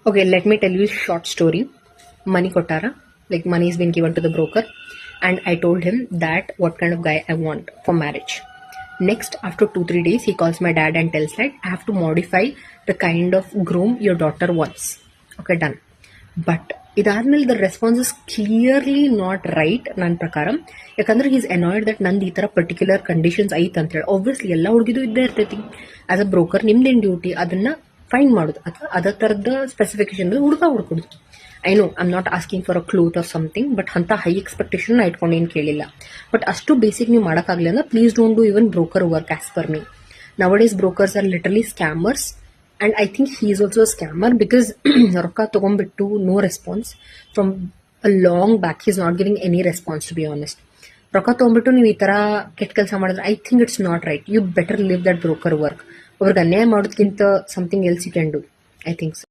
Okay, let me tell you a short story. Money kotara, like money is been given to the broker, and I told him that what kind of guy I want for marriage. Next, after 2-3 days, he calls my dad and tells that I have to modify the kind of groom your daughter wants. Okay, done. But ಇದಾದ್ಮೇಲೆ the response is clearly not right ನನ್ನ ಪ್ರಕಾರ. ಯಾಕಂದ್ರೆ is annoyed that ನಂದು ಈ ಥರ particular conditions ಐತೆ ಅಂತೇಳಿ. Obviously ಎಲ್ಲ ಹುಡುಗಿದು ಇದ್ದೇ ಇರ್ತೈತಿ. ಆಸ್ ಅ ಬ್ರೋಕರ್ ನಿಮ್ದೇನು ಡ್ಯೂಟಿ ಅದನ್ನ ಫೈಂಡ್ ಮಾಡೋದು ಅಥವಾ ಅದೇ ಥರದ ಸ್ಪೆಸಿಫಿಕೇಶನ್ ಹುಡುಕೋದು. I know I am not asking for a cloth or something, but ಅಂತ ಹೈ ಎಕ್ಸ್ಪೆಕ್ಟೇಷನ್ ನಾ ಇಟ್ಕೊಂಡು ಏನು ಕೇಳಿಲ್ಲ. ಬಟ್ ಅಷ್ಟು ಬೇಸಿಕ್ ನೀವು ಮಾಡೋಕ್ಕಾಗಲಿ ಅಂದ್ರೆ please don't do even broker work as per me. Nowadays brokers are literally scammers. And I think he is also a scammer because ರೊಕ್ಕ ತಗೊಂಡ್ಬಿಟ್ಟು no response from a long back. He is not giving any response, to be honest. ರೊಕ್ಕ ತಗೊಂಡ್ಬಿಟ್ಟು ನೀವು ಈ ಥರ ಕೆಟ್ಟ ಕೆಲಸ ಮಾಡಿದ್ರೆ I think it's not right. You better leave that broker work. ಅವ್ರಿಗೆ ಅನ್ಯಾಯ ಮಾಡೋದಕ್ಕಿಂತ something else you can do. I think so.